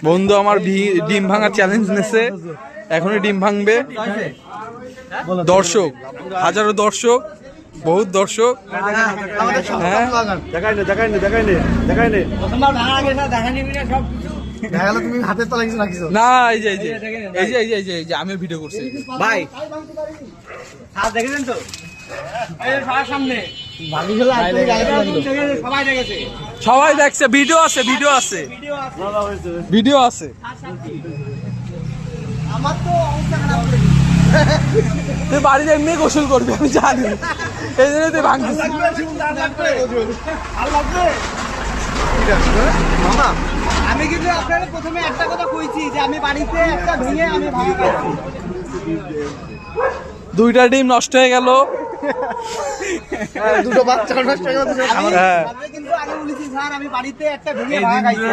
বন্ধু আমার ডিম ভাঙা চ্যালেঞ্জ নেছে, এখনই ডিম ভাঙবে। দর্শক, হাজারো দর্শক, বহুত দর্শক। না এই যে আমি ভিডিও করছি ভাই, দেখেছেন তো সবাই দেখছে, ভিডিও আছে, ভিডিও আছে, ভিডিও আছে। তুই বাড়িতে এমনি গোসল করবি আমি জানি, এই জন্য তুই ভাঙছিস। আমি কিন্তু আপনারা প্রথমে একটা কথা কইছি যে আমি বাড়িতে একটা ভেঙে আমি ভাঙা খাইছি। দুইটা ডিম নষ্ট হয়ে গেল, দুটো বাচ্চা নষ্ট হয়ে গেল। কিন্তু আগে বলেছি স্যার আমি বাড়িতে একটা ভেঙে ভাঙা খাইছি।